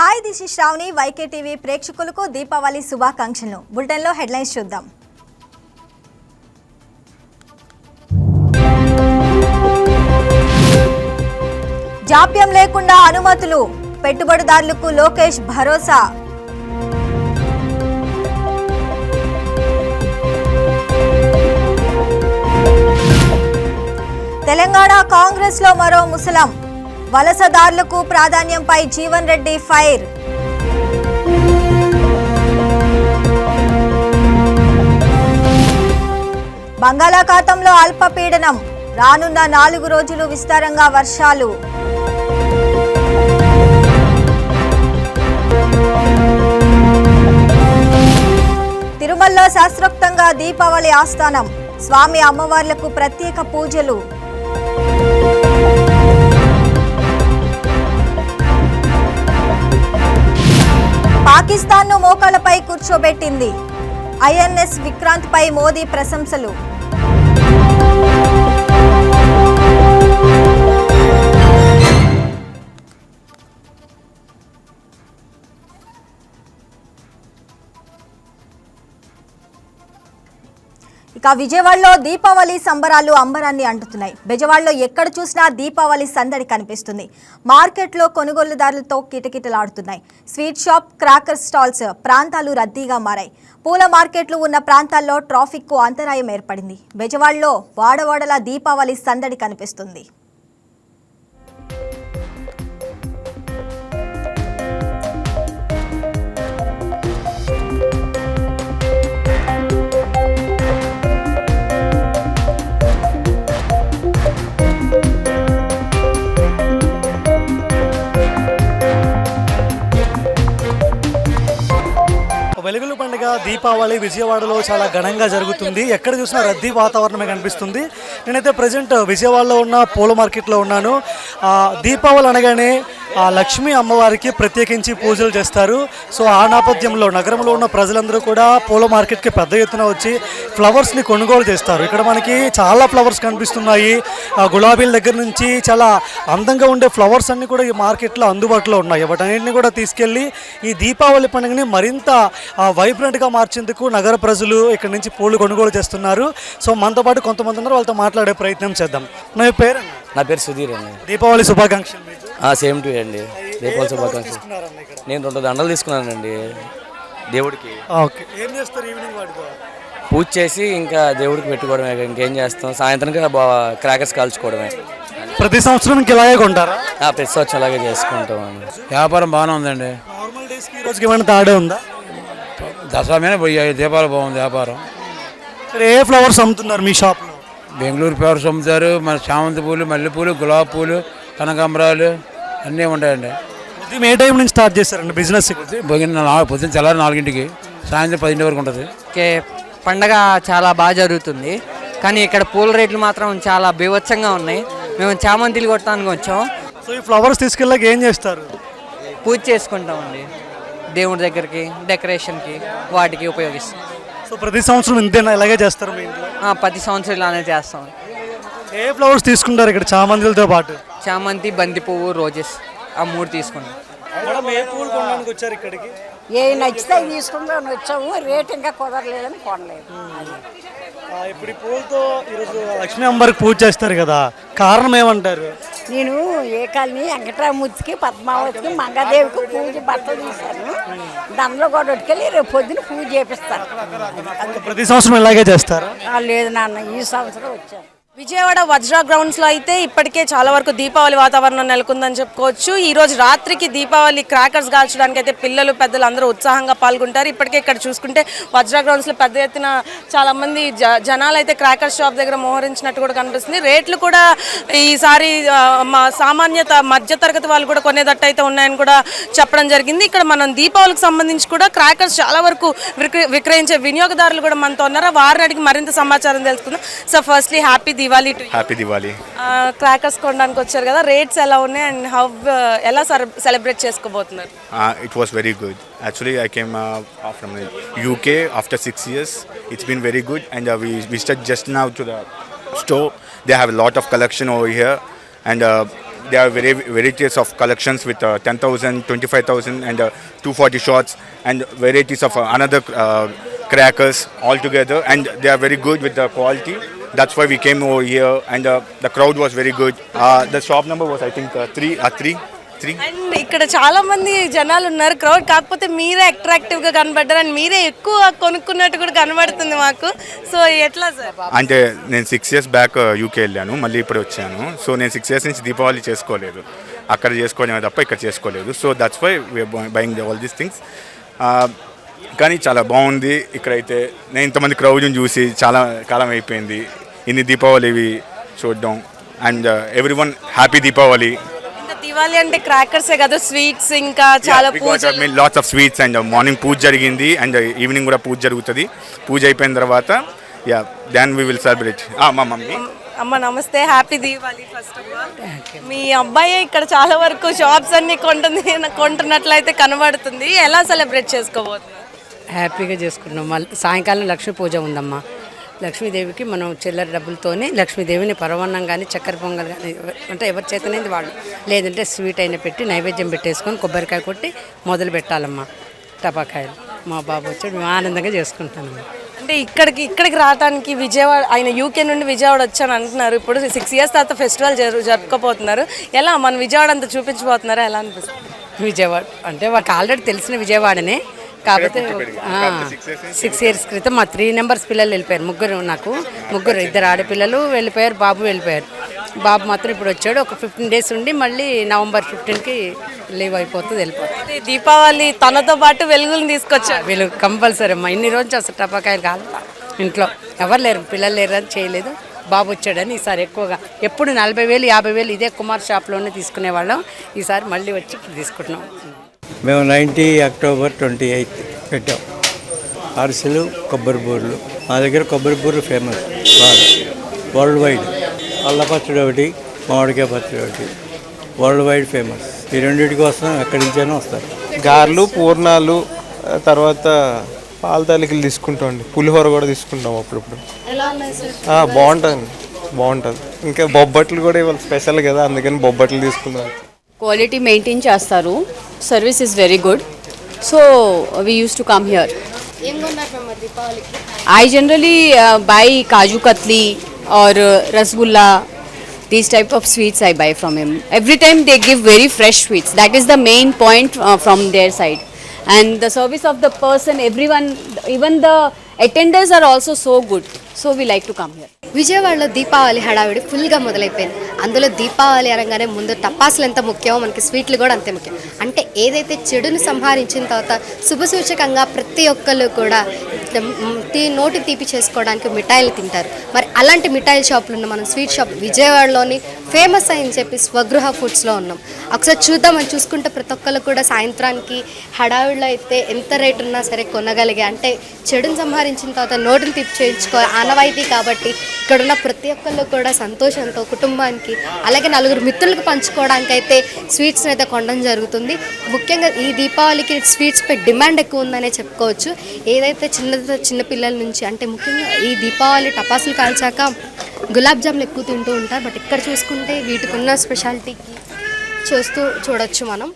Hi this is Shravani YK TV ప్రేక్షకులకు దీపావళి శుభాకాంక్షలు. బులెటిన్లో హెడ్లైన్స్ చూద్దాం. జాప్యం లేకుండా అనుమతులు, పెట్టుబడిదారులకు లోకేష్ భరోసా. తెలంగాణ కాంగ్రెస్ లో మరో ముసలం, వలసదారులకు ప్రాధాన్యంపై జీవన్ రెడ్డి ఫైర్. బంగాళాఖాతంలో అల్పపీడనం, రానున్న 4 రోజులు విస్తారంగా వర్షాలు. తిరుమలలో శాస్త్రోక్తంగా దీపావళి ఆస్థానం, స్వామి అమ్మవార్లకు ప్రత్యేక పూజలు. పాకిస్తాన్ను మోకాలపై కూర్చోబెట్టింది, ఐఎన్ఎస్ విక్రాంత్ పై మోదీ ప్రశంసలు. ఇక విజయవాడలో దీపావళి సంబరాలు అంబరాన్ని అంటున్నాయి. బెజవాడలో ఎక్కడ చూసినా దీపావళి సందడి కనిపిస్తుంది. మార్కెట్లో కొనుగోలుదారులతో కిటకిటలాడుతున్నాయి. స్వీట్ షాప్, క్రాకర్ స్టాల్స్ ప్రాంతాలు రద్దీగా మారాయి. పూల మార్కెట్లు ఉన్న ప్రాంతాల్లో ట్రాఫిక్కు అంతరాయం ఏర్పడింది. బెజవాడలో వాడవాడలా దీపావళి సందడి కనిపిస్తుంది. వెలుగుల పండుగ దీపావళి విజయవాడలో చాలా ఘనంగా జరుగుతుంది. ఎక్కడ చూసినా రద్దీ వాతావరణమే కనిపిస్తుంది. నేనైతే ప్రజెంట్ విజయవాడలో ఉన్న పూల మార్కెట్లో ఉన్నాను. దీపావళి అనగానే లక్ష్మీ అమ్మవారికి ప్రత్యేకించి పూజలు చేస్తారు. సో ఆ నేపథ్యంలో నగరంలో ఉన్న ప్రజలందరూ కూడా పూల మార్కెట్కి పెద్ద ఎత్తున వచ్చి ఫ్లవర్స్ని కొనుగోలు చేస్తారు. ఇక్కడ మనకి చాలా ఫ్లవర్స్ కనిపిస్తున్నాయి. గులాబీల దగ్గర నుంచి చాలా అందంగా ఉండే ఫ్లవర్స్ అన్నీ కూడా ఈ మార్కెట్లో అందుబాటులో ఉన్నాయి. వాటన్నింటినీ కూడా తీసుకెళ్ళి ఈ దీపావళి పండుగని మరింత వైబ్రెంట్గా మార్చేందుకు నగర ప్రజలు ఇక్కడ నుంచి పూలు కొనుగోలు చేస్తున్నారు. సో మనతో పాటు కొంతమంది ఉన్నారు, వాళ్ళతో మాట్లాడే ప్రయత్నం చేద్దాం. నా పేరు? నా పేరు సుధీర్ అండి. దీపావళి శుభాకాంక్షలు. సేమ్ టు అండి. దీపావళి శుభాకాంక్షలు. నేను 2 దండలు తీసుకున్నానండి దేవుడికి. ఓకే, ఏం చేస్తారు ఈవినింగ్ వాటితో? పూజ చేసి ఇంకా దేవుడికి పెట్టుకోవడమే, ఇంకేం చేస్తాం. సాయంత్రం క్రాకర్స్ కాల్చుకోవడమే. ప్రతి సంవత్సరం ఇలాగే కొంటారా? ప్రతి సంవత్సరం అలాగే చేసుకుంటాం అండి. వ్యాపారం బాగానే ఉందండి. నార్మల్ డేస్కి ఈ రోజుకి ఏమైనా తేడా ఉందా? దసరా మీద పోయాయి, దీపావళి బాగుంది వ్యాపారం. సరే, ఏ ఫ్లవర్స్ అమ్ముతున్నారు మీ షాప్లో? బెంగళూరు ఫ్లవర్స్ అమ్ముతారు, మన చామంతి పూలు, మల్లెపూలు, గులాబీ పూలు, కనకాంబరాలు అన్నీ ఉంటాయండి. ఉదయం ఏ టైం నుంచి స్టార్ట్ చేస్తారండి బిజినెస్? పొద్దున్న తెల్లారి 4 సాయంత్రం 10 వరకు ఉంటుంది. పండగ చాలా బాగా జరుగుతుంది, కానీ ఇక్కడ పూల రేట్లు మాత్రం చాలా బీభత్సంగా ఉన్నాయి. మేము చామంతిలు కొట్టడానికి వచ్చాం. సో ఈ ఫ్లవర్స్ తీసుకెళ్ళాక ఏం చేస్తారు? పూజ చేసుకుంటామండి, దేవుడి దగ్గరికి, డెకరేషన్కి, వాటికి ఉపయోగిస్తాం. సో ప్రతి సంవత్సరం ఇంతేనా ఇలాగే చేస్తారు మీ ఇంట్లో? ప్రతి సంవత్సరం ఇలానే చేస్తాం. ఏ ఫ్లవర్స్ తీసుకుంటారు ఇక్కడ చామంతులతో పాటు? చామంతి, బంతి పువ్వు, రోజెస్, ఆ 3 తీసుకుంటాం. మేడం, ఏ పూలు కొనడానికి వచ్చారు ఇక్కడికి? ఏ నచ్చితే తీసుకుందామని వచ్చాము, రేట్ ఇంకా కుదరలేదని కొనలేదు. ఇప్పుడు ఈ పూలతో ఈరోజు లక్ష్మీ అమ్మవారికి పూజ చేస్తారు కదా, కారణం ఏమంటారు? నేను ఏ కాలనీ వెంకటరామూర్తికి, పద్మావతికి, మంగాదేవికి పూజ బట్టలు తీశాను. దానిలో కూడా ఉట్టుకెళ్ళి రేపు పొద్దున పూజ చేపిస్తాను. ప్రతి సంవత్సరం ఇలాగే చేస్తారా? లేదు నాన్న, ఈ సంవత్సరం వచ్చాను. విజయవాడ వజ్రా గ్రౌండ్స్లో అయితే ఇప్పటికే చాలా వరకు దీపావళి వాతావరణం నెలకొందని చెప్పుకోవచ్చు. ఈ రోజు రాత్రికి దీపావళి క్రాకర్స్ కాల్చడానికి అయితే పిల్లలు, పెద్దలు అందరూ ఉత్సాహంగా పాల్గొంటారు. ఇప్పటికే ఇక్కడ చూసుకుంటే వజ్రా గ్రౌండ్స్లో పెద్ద ఎత్తున చాలామంది జనాలు అయితే క్రాకర్ షాప్ దగ్గర మోహరించినట్టు కూడా కనిపిస్తుంది. రేట్లు కూడా ఈసారి మధ్యతరగతి వాళ్ళు కూడా కొనేటట్టు అయితే ఉన్నాయని కూడా చెప్పడం జరిగింది. ఇక్కడ మనం దీపావళికి సంబంధించి కూడా క్రాకర్స్ చాలా వరకు విక్రయించే వినియోగదారులు కూడా మనతో ఉన్నారు. వారిని అడిగి మరింత సమాచారం తెలుసుకుందాం. So firstly happy Diwali to you. Happy Diwali. Crackers కొనడానికి వచ్చారు కదా, రేట్స్ ఎలా ఉన్నాయి అండ్ హౌ ఎలా celebrate చేసుకోబోతున్నారు? It was very good. Actually, I came from the UK after 6 years. It's been very good, and we visited just now to the store. They have a lot of collection over here, and there are varieties of collections with 10,000, 25,000 and 240 shots and varieties of another crackers all together, and they are very good with the quality. That's why we came over here, and the crowd was very good. The shop number was I think three. And ఇక్కడ చాలా మంది జనాలు ఉన్నారు crowd, కాకపోతే మీరే అట్రాక్టివ్గా కనబడ్డారు and మీరే ఎక్కువ కొనుక్కున్నట్టు కూడా కనబడుతుంది మాకు. సో ఎట్లా సార్? అంటే నేను 6 years బ్యాక్ యూకే వెళ్ళాను, మళ్ళీ ఇప్పుడు వచ్చాను. సో నేను 6 years నుంచి దీపావళి చేసుకోలేదు, అక్కడ చేసుకోవడమే తప్ప ఇక్కడ చేసుకోలేదు. So that's why we are buying all these things. కానీ చాలా బాగుంది ఇక్కడైతే. నేను ఇంతమంది క్రౌడ్ని చూసి చాలా కాలం అయిపోయింది ఇన్ని దీపావళి ఇవి చూడడం. And every one happy Deepavali. Diwali అంటే క్రాకర్సే కదా, స్వీట్స్ ఇంకా చాలా పూజ, lots of sweets. And morning పూజ జరిగింది అండ్ ఈవినింగ్ కూడా పూజ జరుగుతుంది. పూజ అయిపోయిన తర్వాత దెన్ వీ విల్ సెలబ్రేట్. మా మమ్మీ అమ్మ నమస్తే, happy Deepavali. First of all మీ అబ్బాయి ఇక్కడ చాలా వరకు షాప్స్ అన్ని కొంటున్నట్లయితే కనబడుతుంది. ఎలా సెలబ్రేట్ చేసుకోబోతున్నారు? హ్యాపీగా చేసుకున్నాం. మళ్ళీ సాయంకాలం లక్ష్మీ పూజ ఉందమ్మా. లక్ష్మీదేవికి మనం చిల్లర డబ్బులతోనే లక్ష్మీదేవిని పరవన్నం కానీ చక్కెర పొంగల్ కానీ అంటే ఎవరి చేతనేది వాళ్ళు, లేదంటే స్వీట్ అయినా పెట్టి నైవేద్యం పెట్టేసుకొని కొబ్బరికాయ కొట్టి మొదలు పెట్టాలమ్మా టపాకాయలు. మా బాబు వచ్చి మేము ఆనందంగా చేసుకుంటానమ్మా. అంటే ఇక్కడికి రావడానికి విజయవాడ, ఆయన యూకే నుండి విజయవాడ వచ్చాను అంటున్నారు. ఇప్పుడు 6 years తర్వాత ఫెస్టివల్ జరుపుకోబోతున్నారు. ఎలా మన విజయవాడ అంతా చూపించబోతున్నారా? ఎలా అనిపిస్తుంది? విజయవాడ అంటే వాళ్ళకి ఆల్రెడీ తెలిసిన విజయవాడనే, కాకపోతే 6 years క్రితం మా 3 numbers పిల్లలు వెళ్ళిపోయారు. ముగ్గురు 2 ఆడపిల్లలు వెళ్ళిపోయారు, బాబు వెళ్ళిపోయారు. బాబు మాత్రం ఇప్పుడు వచ్చాడు. ఒక 15 days ఉండి మళ్ళీ November 15కి లీవ్ అయిపోతుంది, వెళ్ళిపోతుంది. దీపావళి తనతో పాటు వెలుగులు తీసుకొచ్చారు. వెలుగు కంపల్సరీ అమ్మా. ఇన్ని రోజులు అసలు టపాకాయలు కాదు ఇంట్లో, ఎవరు లేరు, పిల్లలు లేరు అని చేయలేదు. బాబు వచ్చాడని ఈసారి ఎక్కువగా, ఎప్పుడు 40,000 50,000 ఇదే కుమార్ షాప్లోనే తీసుకునేవాళ్ళం. ఈసారి మళ్ళీ వచ్చి ఇప్పుడు తీసుకుంటున్నాం. మేము 90 October 28 పెట్టాం. అరిసెలు, కొబ్బరి బూరెలు. మా దగ్గర కొబ్బరి బూరెలు ఫేమస్ బాగా వరల్డ్ వైడ్. అల్ల పచ్చడి ఒకటి, మామిడికాయ పచ్చడి ఒకటి వరల్డ్ వైడ్ ఫేమస్. ఈ రెండింటి కోసం ఎక్కడి నుంచైనా వస్తారు. గారెలు, పూర్ణాలు, తర్వాత పాల తాలికలు తీసుకుంటామండి. పులిహోర కూడా తీసుకుంటాం అప్పుడప్పుడు. బాగుంటుంది. ఇంకా బొబ్బట్లు కూడా ఇవాళ స్పెషల్ కదా, అందుకని బొబ్బట్లు తీసుకున్నాం. క్వాలిటీ మెయింటైన్ చేస్తారు, service is very good. So we use to come here. I generally by kaju katli or rasgulla, these type of sweets I buy from him. Every time they give very fresh sweets. That is the main point from their side. And the service of the person, everyone, even the attenders are also so good. So we like to come here. విజయవాడలో దీపావళి హడావిడి ఫుల్గా మొదలైపోయింది. అందులో దీపావళి అనగానే ముందు టపాసులు ఎంత ముఖ్యమో మనకి స్వీట్లు కూడా అంతే ముఖ్యం. అంటే ఏదైతే చెడును సంహరించిన తర్వాత శుభసూచకంగా ప్రతి ఒక్కళ్ళు కూడా నోటి తీపి చేసుకోవడానికి మిఠాయిలు తింటారు. మరి అలాంటి మిఠాయిల షాపులు ఉన్న మనం స్వీట్ షాప్ విజయవాడలోని ఫేమస్ అని చెప్పి స్వగృహ ఫుడ్స్లో ఉన్నాం. ఒకసారి చూద్దామని చూసుకుంటే ప్రతి ఒక్కళ్ళు కూడా సాయంత్రానికి హడావిడిలో అయితే ఎంత రేటు ఉన్నా సరే కొనగలిగే, అంటే చెడును సంహరించిన తర్వాత నోటిని తీపి చేయించుకో ఆనవాయితీ కాబట్టి ఇక్కడ ఉన్న ప్రతి ఒక్కళ్ళు కూడా సంతోషంతో కుటుంబానికి అలాగే 4 మిత్రులకు పంచుకోవడానికి అయితే స్వీట్స్ని అయితే కొనడం జరుగుతుంది. ముఖ్యంగా ఈ దీపావళికి స్వీట్స్పై డిమాండ్ ఎక్కువ ఉందనే చెప్పుకోవచ్చు. ఏదైతే చిన్న పిల్లల నుంచి, అంటే ముఖ్యంగా ఈ దీపావళి టపాసులు కాల్చాక గులాబ్ జాములు ఎక్కువ తింటూ ఉంటారు. బట్ ఇక్కడ చూసుకుంటే వీటికి ఉన్న స్పెషాలిటీకి చూడొచ్చు మనం.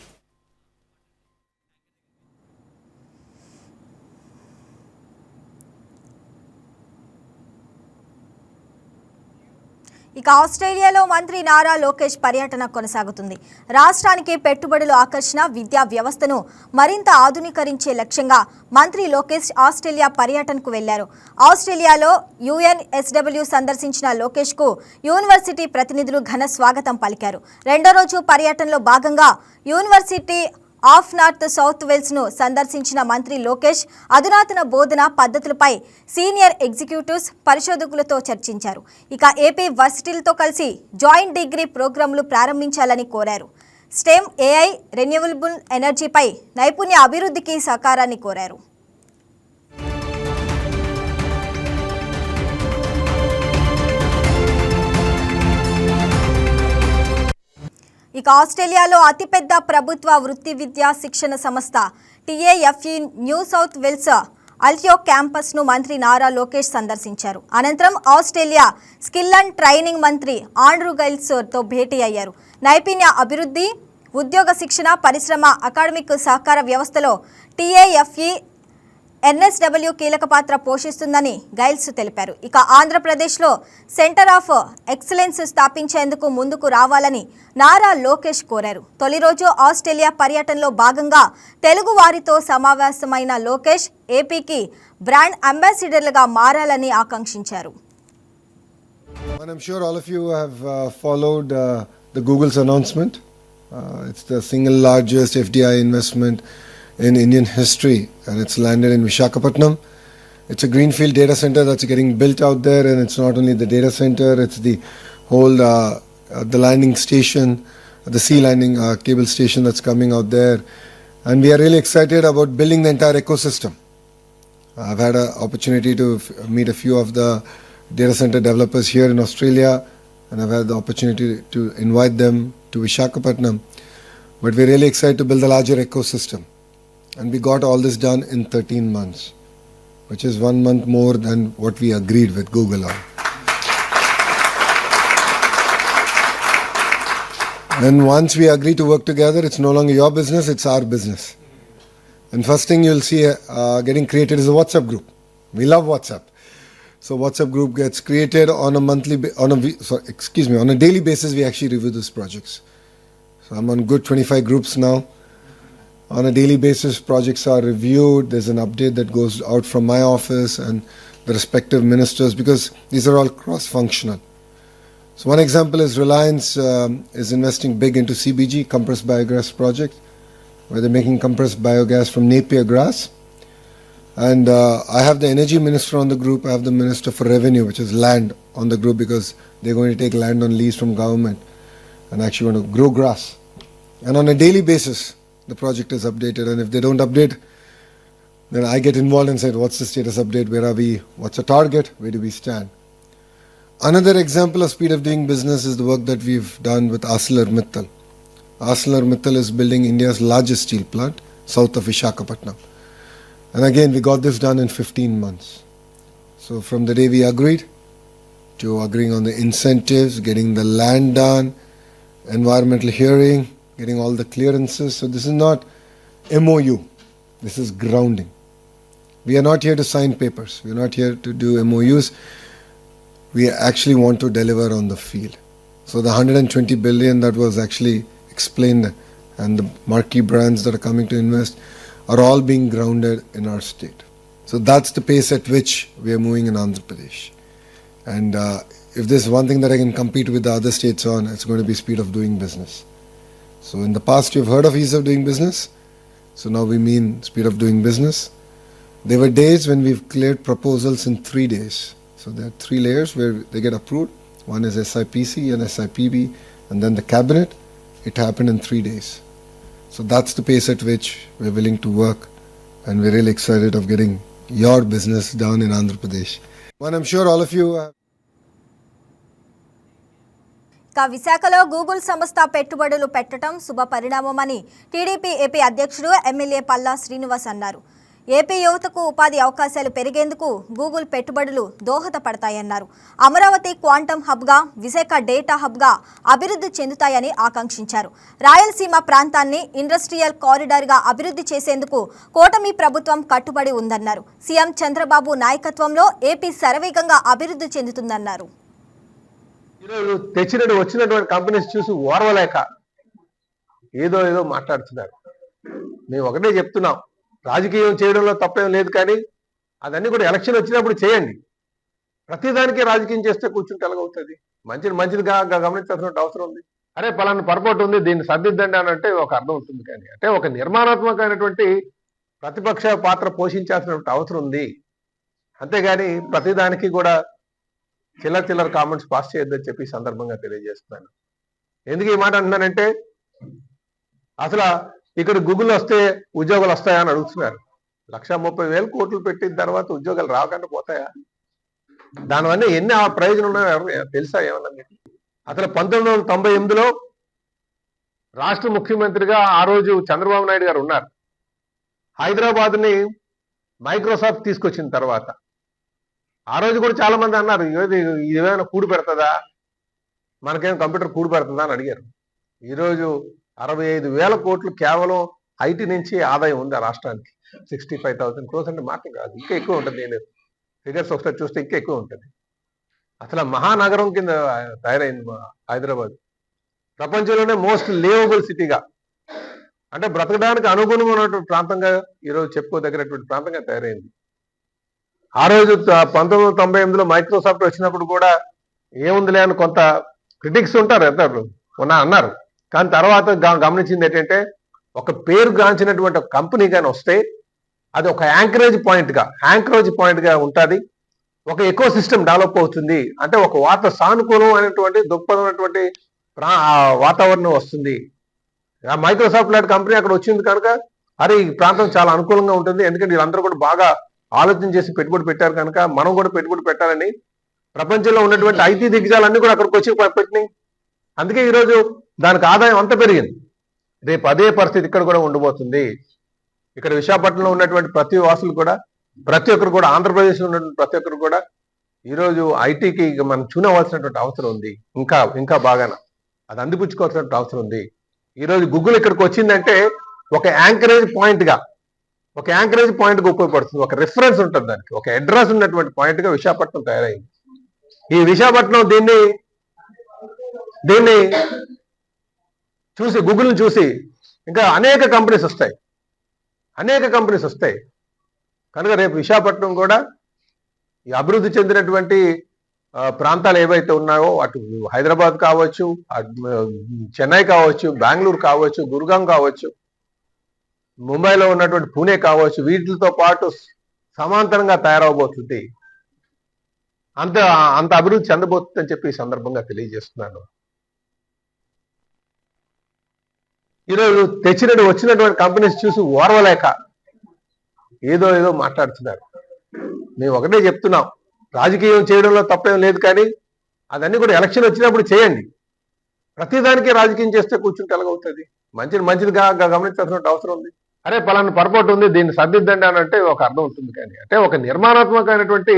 ఇక ఆస్ట్రేలియాలో మంత్రి నారా లోకేష్ పర్యటన కొనసాగుతుంది. రాష్ట్రానికి పెట్టుబడుల ఆకర్షణ, విద్యా వ్యవస్థను మరింత ఆధునీకరించే లక్ష్యంగా మంత్రి లోకేష్ ఆస్ట్రేలియా పర్యటనకు వెళ్లారు. ఆస్ట్రేలియాలో UNSW సందర్శించిన లోకేష్కు యూనివర్సిటీ ప్రతినిధులు ఘన స్వాగతం పలికారు. 2వ రోజు పర్యటనలో భాగంగా యూనివర్సిటీ ఆఫ్ నార్త్ సౌత్ వేల్స్ను సందర్శించిన మంత్రి లోకేష్ అధునాతన బోధన పద్ధతులపై సీనియర్ ఎగ్జిక్యూటివ్స్, పరిశోధకులతో చర్చించారు. ఇక ఏపీ వర్సిటీలతో కలిసి జాయింట్ డిగ్రీ ప్రోగ్రాంలు ప్రారంభించాలని కోరారు. స్టెమ్, AI, రెన్యూవబుల్ ఎనర్జీపై నైపుణ్య అభివృద్ధికి సహకారాన్ని కోరారు. ఇక ఆస్ట్రేలియాలో అతిపెద్ద ప్రభుత్వ వృత్తి విద్యా శిక్షణ సంస్థ TAFE న్యూ సౌత్ వేల్స్ అల్టియో క్యాంపస్ను మంత్రి నారా లోకేష్ సందర్శించారు. అనంతరం ఆస్ట్రేలియా స్కిల్ అండ్ ట్రైనింగ్ మంత్రి ఆండ్రూ గైల్స్తో భేటీ అయ్యారు. నైపుణ్య అభివృద్ధి, ఉద్యోగ శిక్షణ, పరిశ్రమ, అకాడమిక్ సహకార వ్యవస్థలో TAFE NSW కీలక పాత్ర పోషిస్తుందని గైల్స్ తెలిపారు. ఇక ఆంధ్రప్రదేశ్లో సెంటర్ ఆఫ్ ఎక్సలెన్స్ స్థాపించేందుకు ముందుకు రావాలని నారా లోకేష్ కోరారు. తొలి రోజు ఆస్ట్రేలియా పర్యటనలో భాగంగా తెలుగు వారితో సమావేశమైన లోకేష్ ఏపీకి బ్రాండ్ అంబాసిడర్లుగా మారాలని ఆకాంక్షించారు. I'm sure all of you have followed the Google's announcement. It's the single largest FDI investment in Indian history, and it's landed in Visakhapatnam. It's a greenfield data center that's getting built out there, and it's not only the data center, it's the whole the landing station, the sea landing cable station that's coming out there, and we are really excited about building the entire ecosystem. I've had an opportunity to meet a few of the data center developers here in Australia, and I've had the opportunity to invite them to Visakhapatnam, but we're really excited to build a larger ecosystem. And we got all this done in 13 months, which is 1 month more than what we agreed with Google on. And once we agree to work together, it's no longer your business, it's our business. And first thing you'll see getting created is a WhatsApp group. We love WhatsApp. So WhatsApp group gets created on a daily basis. We actually review these projects. So I'm on good 25 groups now. On a daily basis, projects are reviewed. There's an update that goes out from my office and the respective ministers, because these are all cross-functional. So one example is Reliance is investing big into CBG, compressed biogas project, where they're making compressed biogas from Napier grass. And I have the energy minister on the group. I have the minister for revenue, which is land, on the group, because they're going to take land on lease from government and actually want to grow grass. And on a daily basis, the project is updated, and if they don't update, then I get involved and say, what's the status update, where are we, what's the target, where do we stand. Another example of speed of doing business is the work that we've done with ArcelorMittal. ArcelorMittal is building India's largest steel plant south of Visakhapatnam, and again we got this done in 15 months. So from the day we agreed to agreeing on the incentives, getting the land done, environmental hearing, getting all the clearances. So this is not MOU, this is grounding. We are not here to sign papers, we are not here to do MOUs. We actually want to deliver on the field. So the 120 billion that was actually explained, and the marquee brands that are coming to invest, are all being grounded in our state. So that's the pace at which we are moving in Andhra Pradesh. And if there's one thing that I can compete with the other states on, it's going to be speed of doing business. So in the past you've heard of ease of doing business. So now we mean speed of doing business. There were days when we've cleared proposals in 3 days. So there are 3 layers where they get approved. One is SIPC and SIPB, and then the cabinet. It happened in 3 days. So that's the pace at which we're willing to work, and we're really excited of getting your business down in Andhra Pradesh. And I'm sure all of you విశాఖలో Google సంస్థ పెట్టుబడులు పెట్టడం శుభ పరిణామమని TDP AP అధ్యక్షుడు MLA Palla Srinivas అన్నారు. AP యువతకు ఉపాధి అవకాశాలు పెరిగేందుకు గూగుల్ పెట్టుబడులు దోహదపడతాయన్నారు. అమరావతి క్వాంటమ్ హబ్గా, విశాఖ డేటా హబ్గా అభివృద్ధి చెందుతాయని ఆకాంక్షించారు. రాయలసీమ ప్రాంతాన్ని ఇండస్ట్రియల్ కారిడార్గా అభివృద్ధి చేసేందుకు కూటమి ప్రభుత్వం కట్టుబడి ఉందన్నారు. సీఎం చంద్రబాబు నాయకత్వంలో ఏపీ శరవేగంగా అభివృద్ధి చెందుతుందన్నారు. ఈరోజు తెచ్చినట్టు వచ్చినటువంటి కంపెనీస్ చూసి ఓర్వలేక ఏదో మాట్లాడుతున్నారు. మేము ఒకటే చెప్తున్నాం, రాజకీయం చేయడంలో తప్పేం లేదు, కానీ అదన్నీ కూడా ఎలక్షన్ వచ్చినప్పుడు చేయండి. ప్రతిదానికి రాజకీయం చేస్తే కూర్చుంటే ఎలాగవుతుంది? మంచిదిగా గమనించాల్సిన అవసరం ఉంది. అరే పలానా పొరపాటు ఉంది, దీన్ని సర్దిద్దండి అని అంటే ఒక అర్థం ఉంటుంది. కానీ అంటే ఒక నిర్మాణాత్మకమైనటువంటి ప్రతిపక్ష పాత్ర పోషించాల్సినటువంటి అవసరం ఉంది. అంతేగాని ప్రతిదానికి కూడా చిల్లర కామెంట్స్ పాస్ చేయొద్దని చెప్పి సందర్భంగా తెలియజేస్తున్నాను. ఎందుకు ఈ మాట అంటున్నానంటే, అసలు ఇక్కడ గూగుల్ వస్తే ఉద్యోగాలు వస్తాయని అడుగుతున్నారు. 1,30,000 కోట్లు పెట్టిన తర్వాత ఉద్యోగాలు రాకుండా పోతాయా? దానివల్ల ఎన్ని ప్రయోజనం ఉన్నాయో తెలుసా ఏమన్నా మీకు? అసలు 1998లో రాష్ట్ర ముఖ్యమంత్రిగా ఆ రోజు చంద్రబాబు నాయుడు గారు ఉన్నారు. హైదరాబాద్ని మైక్రోసాఫ్ట్ తీసుకొచ్చిన తర్వాత ఆ రోజు కూడా చాలా మంది అన్నారు ఇదేమైనా కూడు పెడుతుందా, మనకేం కంప్యూటర్ కూడు పెడుతుందా అని అడిగారు. ఈరోజు 65,000 కోట్లు కేవలం ఐటీ నుంచి ఆదాయం ఉంది ఆ రాష్ట్రానికి. 65,000 crores అంటే మాట కాదు, ఇంకా ఎక్కువ ఉంటుంది. నేను ఫిగర్స్ ఒకసారి చూస్తే ఇంకా ఎక్కువ ఉంటుంది. అసలు మహానగరం కింద తయారైంది హైదరాబాద్. ప్రపంచంలోనే మోస్ట్ లివబుల్ సిటీగా, అంటే బ్రతకడానికి అనుగుణంగా ఉన్నటువంటి ప్రాంతంగా ఈరోజు చెప్పుకోదగినటువంటి ప్రాంతంగా తయారైంది. ఆ రోజు 1998లో మైక్రోసాఫ్ట్ వచ్చినప్పుడు కూడా ఏముందిలే అని కొంత క్రిటిక్స్ ఉంటారు, అన్నారు. కానీ తర్వాత గమనించింది ఏంటంటే, ఒక పేరు గాంచినటువంటి ఒక కంపెనీ కానీ వస్తే అది ఒక యాంకరేజ్ పాయింట్గా ఉంటుంది. ఒక ఎకో సిస్టమ్ డెవలప్ అవుతుంది. అంటే ఒక సానుకూలం అయినటువంటి దృక్పథమైనటువంటి వాతావరణం వస్తుంది. ఆ మైక్రోసాఫ్ట్ లాంటి కంపెనీ అక్కడ వచ్చింది కనుక అరే ఈ ప్రాంతం చాలా అనుకూలంగా ఉంటుంది. ఎందుకంటే వీళ్ళందరూ కూడా బాగా ఆలోచన చేసి పెట్టుబడి పెట్టారు కనుక మనం కూడా పెట్టుబడి పెట్టాలని ప్రపంచంలో ఉన్నటువంటి ఐటీ దిగ్గజాలన్నీ కూడా అక్కడికి వచ్చి పెట్టినాయి. అందుకే ఈరోజు దానికి ఆదాయం అంత పెరిగింది. రేపు అదే పరిస్థితి ఇక్కడ కూడా ఉండబోతుంది. ఇక్కడ విశాఖపట్నంలో ఉన్నటువంటి ప్రతి ఒక్కరు కూడా ఆంధ్రప్రదేశ్లో ఉన్నటువంటి ప్రతి ఒక్కరు కూడా ఈరోజు ఐటీకి మనం చూనవలసినటువంటి అవసరం ఉంది. ఇంకా బాగా అది అందిపుచ్చుకోవాల్సినటువంటి అవసరం ఉంది. ఈరోజు గూగుల్ ఇక్కడికి వచ్చిందంటే ఒక యాంకరేజ్ పాయింట్గా ఉపయోగపడుతుంది. ఒక రిఫరెన్స్ ఉంటుంది, దానికి ఒక అడ్రస్ ఉన్నటువంటి పాయింట్గా విశాఖపట్నం తయారైంది. ఈ విశాఖపట్నం దీన్ని చూసి గూగుల్ని చూసి ఇంకా అనేక కంపెనీస్ వస్తాయి. కనుక రేపు విశాఖపట్నం కూడా ఈ అభివృద్ధి చెందినటువంటి ప్రాంతాలు ఏవైతే ఉన్నాయో, అటు హైదరాబాద్ కావచ్చు, చెన్నై కావచ్చు, బెంగళూరు కావచ్చు, గురుగాం కావచ్చు, ముంబైలో ఉన్నటువంటి పూణే కావచ్చు, వీటితో పాటు సమాంతరంగా తయారవబోతుంది. అంత అభివృద్ధి చెందబోతుందని చెప్పి ఈ సందర్భంగా తెలియజేస్తున్నాను. ఈరోజు వచ్చినటువంటి కంపెనీస్ చూసి ఓర్వలేక ఏదో మాట్లాడుతున్నారు. మేము ఒకటే చెప్తున్నాం, రాజకీయం చేయడంలో తప్పేం లేదు, కానీ అదన్నీ కూడా ఎలక్షన్ వచ్చినప్పుడు చేయండి. ప్రతిదానికి రాజకీయం చేస్తే కూర్చుంటే ఎలాగవుతుంది? మంచిదిగా గమనించాల్సిన అవసరం ఉంది. అరే పలానా పొరపాటు ఉంది, దీన్ని సర్దిద్దండి అని అంటే ఒక అర్థం ఉంటుంది. కానీ అంటే ఒక నిర్మాణాత్మకమైనటువంటి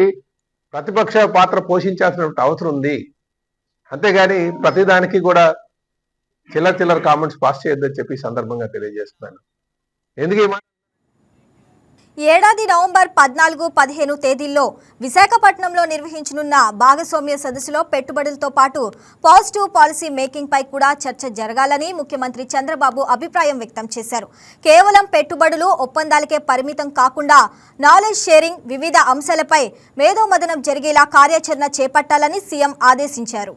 ప్రతిపక్ష పాత్ర పోషించాల్సినటువంటి అవసరం ఉంది. అంతేగాని ప్రతిదానికి కూడా చిల్లర కామెంట్స్ పాస్ చేయొద్దని చెప్పి సందర్భంగా తెలియజేస్తున్నాను. ఎందుకు ఏడాది నవంబర్ 14, 15 తేదీల్లో విశాఖపట్నంలో నిర్వహించనున్న భాగస్వామ్య సదస్సులో పెట్టుబడులతో పాటు పాజిటివ్ పాలసీ మేకింగ్ పై కూడా చర్చ జరగాలని ముఖ్యమంత్రి చంద్రబాబు అభిప్రాయం వ్యక్తం చేశారు. కేవలం పెట్టుబడులు, ఒప్పందాలకే పరిమితం కాకుండా నాలెడ్జ్ షేరింగ్, వివిధ అంశాలపై మేధోమథనం జరిగేలా కార్యాచరణ చేపట్టాలని సీఎం ఆదేశించారు.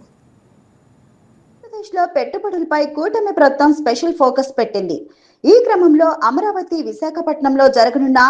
ఆంధ్రప్రదేశ్లో పెట్టుబడులపై కూటమి ప్రభుత్వం స్పెషల్ ఫోకస్ పెట్టింది. ఈ క్రమంలో అమరావతి, విశాఖపట్నంలో జరగనున్న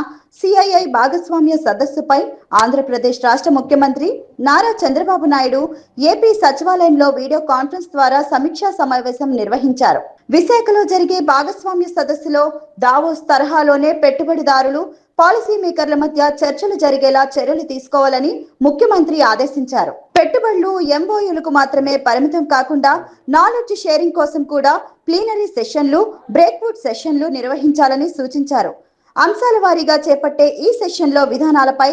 సిఐఐ భాగస్వామ్య సదస్సుపై ఆంధ్రప్రదేశ్ రాష్ట్ర ముఖ్యమంత్రి నారా చంద్రబాబు నాయుడు ఏపీ సచివాలయంలో వీడియో కాన్ఫరెన్స్ ద్వారా సమీక్షా సమావేశం నిర్వహించారు. విశాఖలో జరిగే భాగస్వామ్య సదస్సులో దావోస్ తరహాలోనే పెట్టుబడిదారులు, పాలసీ మేకర్ల మధ్య చర్చలు జరిగేలా చర్యలు తీసుకోవాలని ముఖ్యమంత్రి ఆదేశించారు. పెట్టుబడులు, ఎంఓయూలకు మాత్రమే పరిమితం కాకుండా నాలెడ్జ్ షేరింగ్ కోసం కూడా ప్లీనరీ సెషన్లు, బ్రేక్అవుట్ సెషన్లు నిర్వహించాలని సూచించారు. అంశాల వారీగా చేపట్టే ఈ సెషన్లో విధానాలపై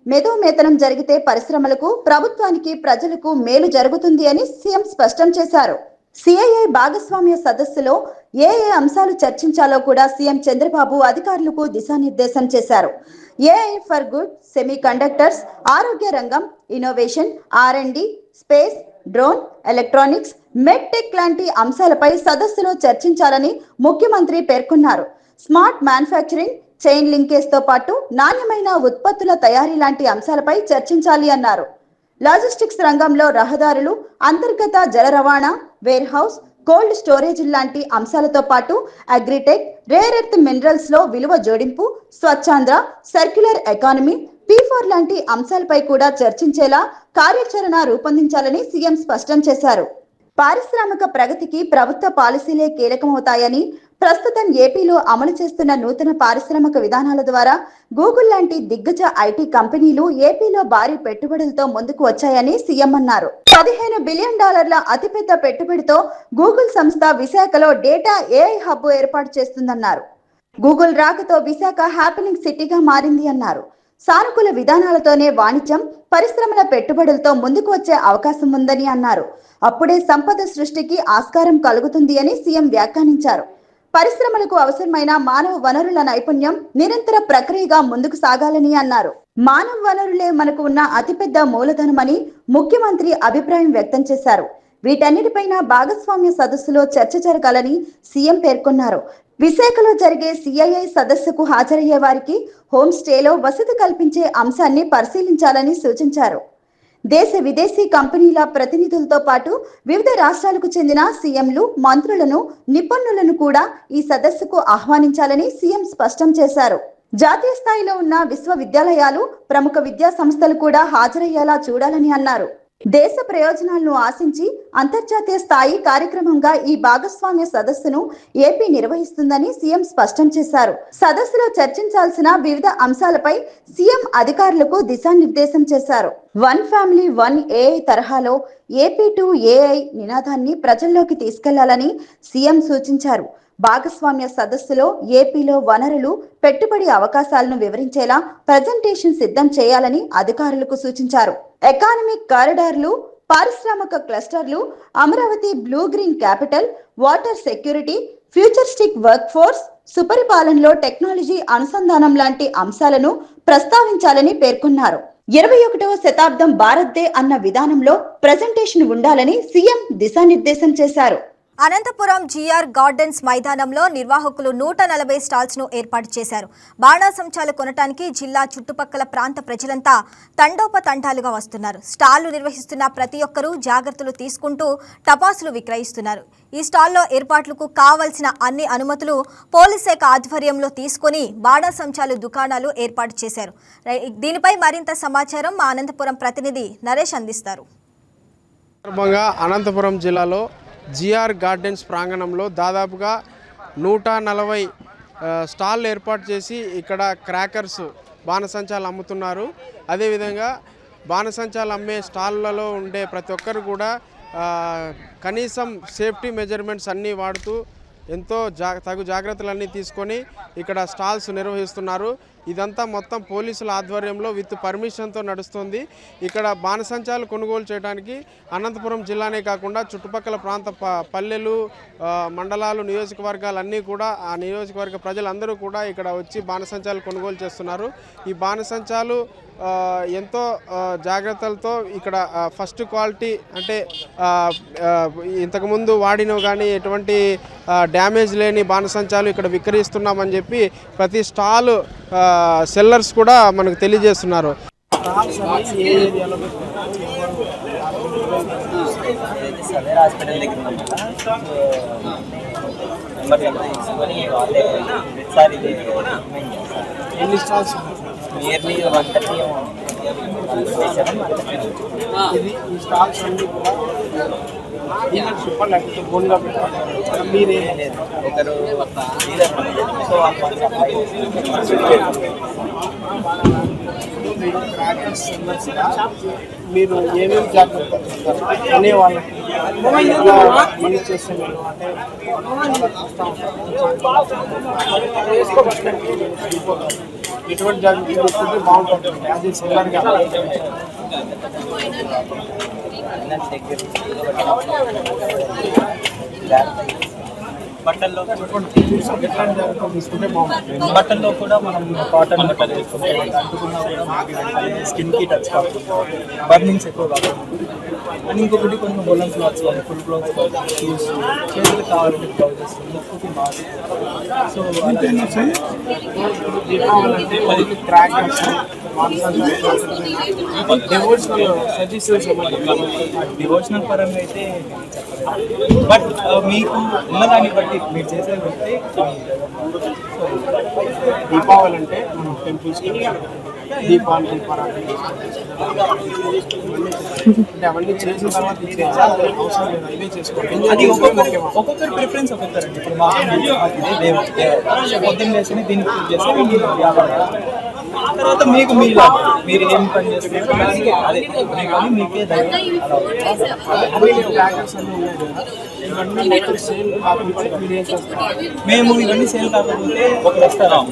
మేధోమథనం జరిగితే పరిశ్రమలకు, ప్రభుత్వానికి, ప్రజలకు మేలు జరుగుతుంది అని సీఎం స్పష్టం చేశారు. సిఐఐ భాగస్వామ్య సదస్సులో ఏ అంశాలు చర్చించాలో కూడా సీఎం చంద్రబాబు అధికారులకు దిశానిర్దేశం చేశారు. AI for good, semi conductors, ఆరోగ్య రంగం, innovation, R&D, space, drone, electronics, medtech లాంటి అంశాలపై సదస్సులో చర్చించాలని ముఖ్యమంత్రి పేర్కొన్నారు. స్మార్ట్ మ్యానుఫ్యాక్చరింగ్, చైన్ లింకేజ్ తో పాటు నాణ్యమైన ఉత్పత్తుల తయారీ లాంటి అంశాలపై చర్చించాలి అన్నారు. లాజిస్టిక్స్ రంగంలో రహదారులు, అంతర్గత జల రవాణా, వేర్ హౌస్, కోల్డ్ స్టోరేజ్ లాంటి అంశాలతో పాటు అగ్రిటెక్, రేర్ ఎర్త్ మినరల్స్ లో విలువ జోడింపు, స్వచ్ఛాంధ్ర, సర్క్యులర్ ఎకానమీ, P4 లాంటి అంశాలపై కూడా చర్చించేలా కార్యాచరణ రూపొందించాలని సీఎం స్పష్టం చేశారు. పారిశ్రామిక ప్రగతికి ప్రభుత్వ పాలసీలే కీలకమవుతాయని, ప్రస్తుతం ఏపీలో అమలు చేస్తున్న నూతన పారిశ్రామిక విధానాల ద్వారా గూగుల్ లాంటి దిగ్గజ ఐటీ కంపెనీలు ఏపీలో భారీ పెట్టుబడులతో ముందుకు వచ్చాయని సీఎం అన్నారు. $15 బిలియన్ అతిపెద్ద పెట్టుబడితో గూగుల్ సంస్థ విశాఖలో డేటా AI హబ్ ఏర్పాటు చేస్తుందన్నారు. గూగుల్ రాకతో విశాఖ హ్యాపెనింగ్ సిటీగా మారింది అన్నారు. సానుకూల విధానాలతోనే వాణిజ్యం, పరిశ్రమల పెట్టుబడులతో ముందుకు వచ్చే అవకాశం ఉందని అన్నారు. అప్పుడే సంపద సృష్టికి ఆస్కారం కలుగుతుంది అని సీఎం వ్యాఖ్యానించారు. పరిశ్రమలకు అవసరమైన మానవ వనరుల నైపుణ్యం నిరంతర ప్రక్రియగా ముందుకు సాగాలని అన్నారు. మానవ వనరులే మనకు ఉన్న అతిపెద్ద మూలధనమని ముఖ్యమంత్రి అభిప్రాయం వ్యక్తం చేశారు. వీటన్నిటిపైన భాగస్వామ్య సదస్సులో చర్చ జరగాలని సీఎం పేర్కొన్నారు. విశాఖలో జరిగే సిఐఐ సదస్సుకు హాజరయ్యే వారికి హోమ్ స్టేలో వసతి కల్పించే అంశాన్ని పరిశీలించాలని సూచించారు. దేశ విదేశీ కంపెనీల ప్రతినిధులతో పాటు వివిధ రాష్ట్రాలకు చెందిన సీఎంలు, మంత్రులను, నిపుణులను కూడా ఈ సదస్సుకు ఆహ్వానించాలని సీఎం స్పష్టం చేశారు. జాతీయ స్థాయిలో ఉన్న విశ్వవిద్యాలయాలు, ప్రముఖ విద్యా సంస్థలు కూడా హాజరయ్యేలా చూడాలని అన్నారు. దేశ ప్రయోజనాలను ఆశించి అంతర్జాతీయ స్థాయి కార్యక్రమంగా ఈ భాగస్వామ్య సదస్సును ఏపీ నిర్వహిస్తుందని సీఎం స్పష్టం చేశారు. సదస్సులో చర్చించాల్సిన వివిధ అంశాలపై సీఎం అధికారులకు దిశానిర్దేశం చేశారు. వన్ ఫ్యామిలీ వన్ ఏఐ తరహాలో ఏపీ టు ఏఐ నినాదాన్ని ప్రజల్లోకి తీసుకెళ్లాలని సీఎం సూచించారు. భాగస్వామ్య సదస్సులో ఏపీలో వనరులు, పెట్టుబడి అవకాశాలను వివరించేలా ప్రజెంటేషన్ సిద్ధం చేయాలని అధికారులకు సూచించారు. ఎకానమిక్ కారిడార్లు, పారిశ్రామిక క్లస్టర్లు, Amaravati blue green capital, water security, futuristic work force, సుపరిపాలనలో టెక్నాలజీ అనుసంధానం లాంటి అంశాలను ప్రస్తావించాలని పేర్కొన్నారు. 21వ శతాబ్దం భారత్దే అన్న విధానంలో ప్రజెంటేషన్ ఉండాలని సీఎం దిశానిర్దేశం చేశారు. అనంతపురం జీఆర్ గార్డెన్స్ మైదానంలో నిర్వాహకులు 140 స్టాల్స్ ను ఏర్పాటు చేశారు. బాణాసంచాలు కొనటానికి జిల్లా చుట్టుపక్కల ప్రాంత ప్రజలంతా తండోపతండాలుగా వస్తున్నారు. స్టాళ్లు నిర్వహిస్తున్న ప్రతి ఒక్కరూ జాగ్రత్తలు తీసుకుంటూ టపాసులు విక్రయిస్తున్నారు. ఈ స్టాల్లో ఏర్పాట్లకు కావలసిన అన్ని అనుమతులు పోలీస్ శాఖ ఆధ్వర్యంలో తీసుకుని బాణాసంచాలు దుకాణాలు ఏర్పాటు చేశారు. దీనిపై మరింత సమాచారం మా అనంతపురం ప్రతినిధి నరేష్ అందిస్తారు. అనంతపురం జిల్లాలో జిఆర్ గార్డెన్స్ ప్రాంగణంలో దాదాపుగా 140 స్టాళ్ళు ఏర్పాటు చేసి ఇక్కడ క్రాకర్స్, బాణసంచాలు అమ్ముతున్నారు. అదేవిధంగా బాణసంచాలు అమ్మే స్టాళ్ళలో ఉండే ప్రతి ఒక్కరు కూడా కనీసం సేఫ్టీ మెజర్మెంట్స్ అన్నీ వాడుతూ ఎంతో తగు జాగ్రత్తలన్నీ తీసుకొని ఇక్కడ స్టాల్స్ నిర్వహిస్తున్నారు. ఇదంతా మొత్తం పోలీసుల ఆధ్వర్యంలో విత్ పర్మిషన్తో నడుస్తుంది. ఇక్కడ బాణసంచాలు కొనుగోలు చేయడానికి అనంతపురం జిల్లానే కాకుండా చుట్టుపక్కల ప్రాంత పల్లెలు, మండలాలు, నియోజకవర్గాలు అన్నీ కూడా ఆ నియోజకవర్గ ప్రజలందరూ కూడా ఇక్కడ వచ్చి బాణసంచాలు కొనుగోలు చేస్తున్నారు. ఈ బాణసంచాలు ఎంతో జాగ్రత్తలతో ఇక్కడ ఫస్ట్ క్వాలిటీ అంటే ఇంతకుముందు వాడినవి కానీ ఎటువంటి డ్యామేజ్ లేని బాణసంచాలు ఇక్కడ విక్రయిస్తున్నామని చెప్పి ప్రతి స్టాల్ సెల్లర్స్ కూడా మనకు తెలియజేస్తున్నారు. ఎన్ని స్టాల్స్? నియర్లీ 130 ఇది ఈ స్టాల్స్ అన్నీ కూడా డీలర్షిప్ లేకపోతే బోన్గా పెట్టాలి. మీరేం లేదు, ఒకరు మీరు క్రాకర్స్ సెల్లర్స్గా మీరు ఏమేమి జాగ్రత్తలు తీసుకుంటారు అనే వాళ్ళకి మనీ చేస్తే మీరు అంటే ఎటువంటి జాగ్రత్తలు తీసుకుంటే బాగుంటుంది యాజ్ ఏ సెల్లర్గా? బట్టల్లో తీసుకుంటే బాగుంటుంది. బట్టల్లో కూడా మనం కాటన్ బట్టలు వేసుకుంటే అంటుకున్నా కూడా స్కిన్కి టచ్ కాకుండా బర్నింగ్స్ ఎక్కువ కాకుండా. అండ్ ఇంకొకటి కొంచెం బొల్లం క్లాత్స్ కానీ ఫుల్ క్లాత్స్ షూస్, చేతులు కావాలంటే బ్లౌజెస్, ముక్కుకి మాస్క్. సో దీపావళి అంటే క్రాకర్స్, డివోషనల్ సజెషన్స్ డివోషనల్ పరంగా అయితే బట్ మీకు ఉన్నదాన్ని బట్టి మీరు చేసేది బట్టి దీపావళి అంటే మనం టెంపుల్స్కి దీపాలు, దీపారాధన అంటే అవన్నీ చేసిన తర్వాత అవసరం లేదు, ఇవే చేసుకోవాలి. అది ఒక్కొక్కరి ప్రిఫరెన్స్ ఒక్కొక్కరండి. ఇప్పుడు మా పొద్దున్న వేసుకుని దీనికి పూజ చేస్తే తర్వాత మీకు మీరు ఏం పని చేస్తున్నారు అదే కానీ మీకే మేము ఇవన్నీ సేల్ కాకపోతే ఒక రెస్టారెంట్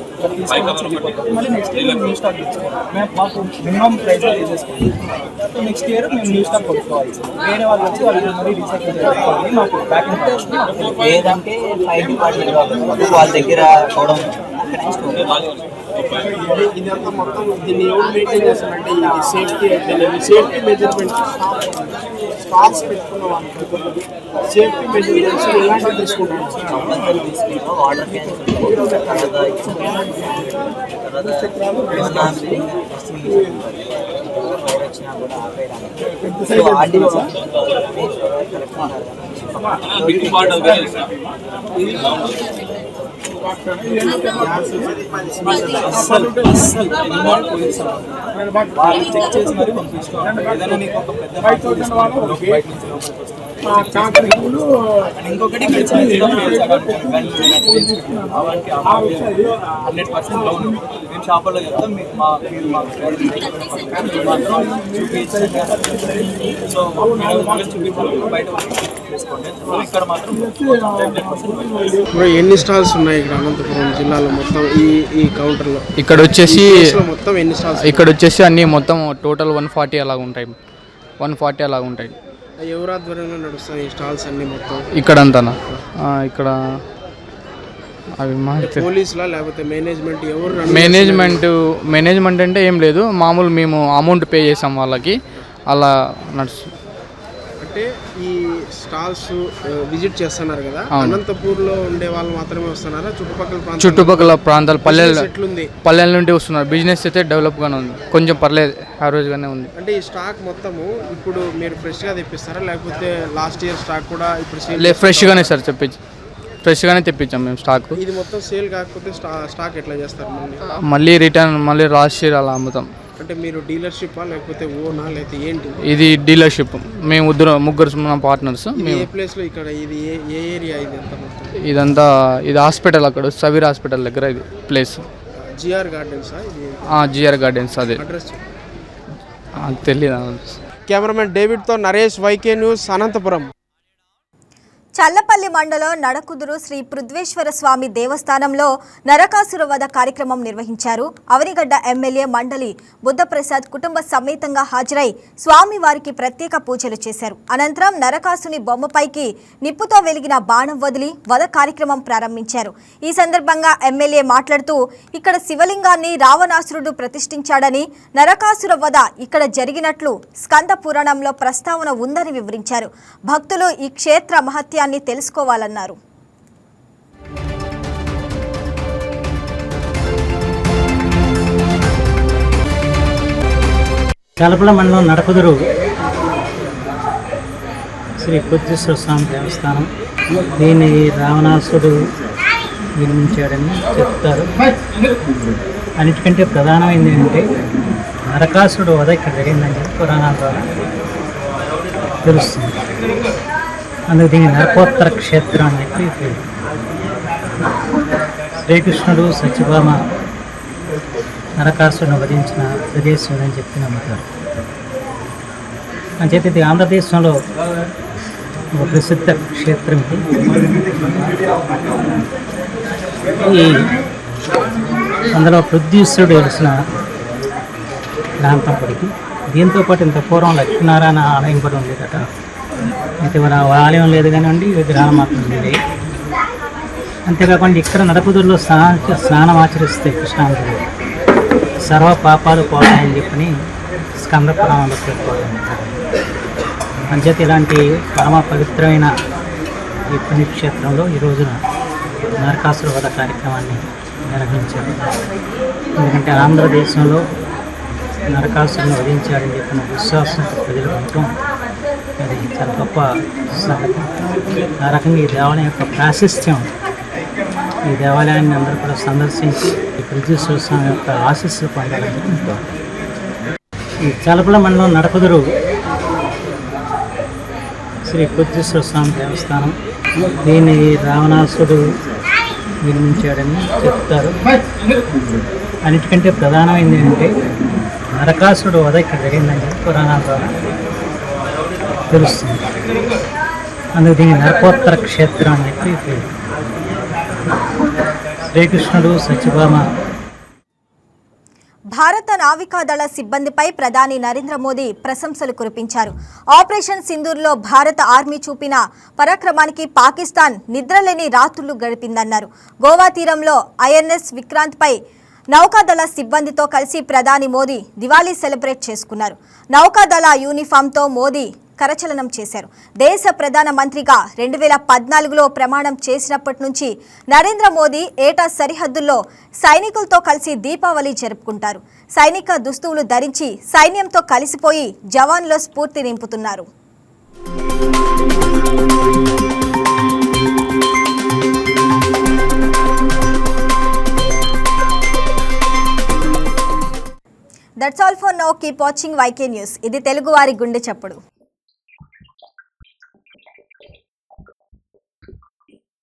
మళ్ళీ నెక్స్ట్ ఇయర్ న్యూ స్టాక్ తెచ్చుకోవాలి. మేము మాకు మినిమం ప్రైస్ చేసుకుంటాం. నెక్స్ట్ ఇయర్ మేము న్యూ స్టాక్ కొట్టుకోవాలి. వేరే వాళ్ళు వచ్చి వాళ్ళు మరీ రీసైకిల్ చేసుకోవాలి. మాకు ప్యాకింగ్ ఏదంటే ఫైవ్ డిపార్ట్మెంట్ వాళ్ళ దగ్గర అవడం ఇదంతా మొత్తం దీన్ని ఎవరు మెయింటైన్ చేస్తారంటే ఇది సేఫ్టీ అయితే సేఫ్టీ మెజర్మెంట్ స్టాల్స్ పెట్టుకున్న వాళ్ళు సేఫ్టీ మెజర్మెంట్స్ ఎలాంటివి తీసుకుంటారు? వాటర్ వచ్చినా కూడా వాళ్ళు చెక్ చేసి మరి పంపిస్తాం. ఏదైనా నీకు ఒక పెద్ద బయట నుంచి ఇంకొకటి 100% లోన్ మేము షాపుల్లో చెప్తాం. మీకు మాత్రం సో చూపించాలి బయట చేసుకోండి. ఇక్కడ మాత్రం ఎన్ని స్టాల్స్ ఉన్నాయి ఇక్కడ అనంతపురం జిల్లాలో మొత్తం ఈ కౌంటర్లో? ఇక్కడ వచ్చేసి మొత్తం ఎన్ని స్టాల్స్? ఇక్కడ వచ్చేసి అన్ని మొత్తం టోటల్ 140 అలాగ ఉంటాయి. 140 అలాగ ఉంటాయి. ఎవరి ఆధ్వర్యంలో నడుస్తాయి ఈ స్టాల్స్ అన్ని మొత్తం? ఇక్కడంతానా? ఇక్కడ అవి పోలీసులా లేకపోతే మేనేజ్మెంట్ ఎవరు? మేనేజ్మెంట్ అంటే ఏం లేదు, మామూలు మేము అమౌంట్ పే చేసాం వాళ్ళకి, అలా నడుస్తుంది. అంటే ఈ స్టాల్స్ విజిట్ చేస్తున్నారు కదా, అనంతపూర్లో ఉండే వాళ్ళు మాత్రమే వస్తున్నారా? చుట్టుపక్కల ప్రాంతాలు పల్లెల నుండి వస్తున్నారు. బిజినెస్ అయితే డెవలప్గానే ఉంది, కొంచెం పర్లేదు, యావరేజ్గానే ఉంది. అంటే ఈ స్టాక్ మొత్తము ఇప్పుడు మీరు ఫ్రెష్గా తెప్పిస్తారా లేకపోతే లాస్ట్ ఇయర్ స్టాక్ కూడా ఇప్పుడు ఫ్రెష్గానే సార్ ఫ్రెష్గానే తెప్పించాం మేము స్టాక్. ఇది మొత్తం సేల్ కాకపోతే స్టాక్ ఎట్లా చేస్తారు? మళ్ళీ రిటర్న్ మళ్ళీ లాస్ట్ ఇయర్ అలా అమ్ముతాం. అంటే మీరు డీలర్షిప్ లేకపోతే ఓనా లేకపోతే ఏంటి? ఇది డీలర్షిప్. మేము ముగ్గురు మన పార్ట్నర్స్. ఏ ప్లేస్లో ఇక్కడ ఇది ఏ ఏరియా ఇది ఎంత మొత్తం? ఇదంతా ఇది హాస్పిటల్, అక్కడ సవీర్ హాస్పిటల్ దగ్గర ఇది place. GR gardens? GR gardens అదే. అడ్రస్ తెలియదు. కెమెరామెన్ డేవిడ్తో నరేష్, వైకే న్యూస్, అనంతపురం. చల్లపల్లి మండలం నడకుదురు శ్రీ పృథ్వేశ్వర స్వామి దేవస్థానంలో నరకాసుర వధ కార్యక్రమం నిర్వహించారు. అవనిగడ్డ ఎమ్మెల్యే మండలి బుద్ధప్రసాద్ కుటుంబ సమేతంగా హాజరై స్వామి వారికి ప్రత్యేక పూజలు చేశారు. అనంతరం నరకాసుని బొమ్మపైకి నిప్పుతో వెలిగిన బాణం వదిలి వధ కార్యక్రమం ప్రారంభించారు. ఈ సందర్భంగా ఎమ్మెల్యే మాట్లాడుతూ ఇక్కడ శివలింగాన్ని రావణాసురుడు ప్రతిష్ఠించాడని, నరకాసుర వధ ఇక్కడ జరిగినట్లు స్కంద పురాణంలో ప్రస్తావన ఉందని వివరించారు. భక్తులు ఈ క్షేత్ర మహత్యాన్ని తెలుసుకోవాలన్నారు. చల్లపల్లి మండలం నడకుదురు శ్రీ పృథ్వేశ్వర స్వామి దేవస్థానం, దీన్ని రావణాసుడు నిర్మించాడని చెప్తారు. అన్నిటికంటే ప్రధానమైనది ఏంటంటే నరకాసుడు వధ ఇక్కడ జరిగిందని పురాణాల ద్వారా తెలుస్తుంది. అందుకు దీన్ని నరకోత్తర క్షేత్రం అని చెప్పి శ్రీకృష్ణుడు సత్యభామ నరకాసురుని వధించిన ప్రదేశం అని చెప్పి నమ్ముతారు. అంచేత ఇది ఆంధ్రదేశంలో ఒక ప్రసిద్ధ క్షేత్రం. ఈ అందులో పృథ్వీశ్వరుడు వెలిసిన ప్రాంతం పడికి, దీంతోపాటు ఇంత పూర్వం లక్ష్మీనారాయణ ఆలయం కూడా ఉండేదట. అయితే మన ఆలయం లేదు కానివ్వండి, విగ్రహాలు మాత్రం ఉండేది. అంతేకాకుండా ఇక్కడ నడకుదురులో స్నానం ఆచరిస్తే కృష్ణానదిలో సర్వ పాపాలు పోతాయని చెప్పని స్కంద పురాణంలో చెప్పుకోవడం. అంచేత ఇలాంటి పరమ పవిత్రమైన ఈ పుణ్యక్షేత్రంలో ఈ రోజున నరకాసుర వధ కార్యక్రమాన్ని నిర్వహించారు. ఎందుకంటే ఆంధ్రదేశంలో నరకాసురుని వధించాడని చెప్పిన విశ్వాసంతో ప్రజలు ఉండటం అది చాలా గొప్ప సంగతి. ఆ రకంగా ఈ దేవాలయం యొక్క ప్రాశస్త్యం, ఈ దేవాలయాన్ని అందరూ కూడా సందర్శించి ఈ పృథ్వీశ్వర స్వామి యొక్క ఆశీస్సులు పొందాలని అనుకుంటారు. ఈ చల్లపల్లి మండలం నడకుదురు శ్రీ పృథ్వీశ్వర స్వామి దేవస్థానం, దీన్ని రావణాసుడు నిర్మించాడని చెప్తారు. అన్నిటికంటే ప్రధానమైనది ఏంటంటే నరకాసురుడు వధ ఇక్కడ జరిగిందని చెప్పి పురాణాల ద్వారా తెలుస్తుంది. అందుకు దీన్ని నరకోత్తర క్షేత్రం అని చెప్పి పేరు. శ్రీకృష్ణుడు సత్యభామ. భారత నావికాదళ సిబ్బందిపై ప్రధాని నరేంద్ర మోదీ ప్రశంసలు కురిపించారు. ఆపరేషన్ సింధూర్లో భారత ఆర్మీ చూపిన పరాక్రమానికి పాకిస్తాన్ నిద్రలేని రాత్రులు గడిపిందన్నారు. గోవా తీరంలో ఐఎన్ఎస్ విక్రాంత్పై నౌకాదళ సిబ్బందితో కలిసి ప్రధాని మోదీ దివాళీ సెలబ్రేట్ చేసుకున్నారు. నౌకాదళ యూనిఫామ్తో మోదీ కరచలనం చేశారు. దేశ ప్రధాన మంత్రిగా 2014లో ప్రమాణం చేసినప్పటి నుంచి నరేంద్ర మోదీ ఏటా సరిహద్దుల్లో సైనికులతో కలిసి దీపావళి జరుపుకుంటారు. సైనిక దుస్తువులు ధరించి సైన్యంతో కలిసిపోయి జవాన్ల స్ఫూర్తి నింపుతున్నారు. That's all for now. Keep watching YK News. ఇది తెలుగువారి గుండె చప్పుడు.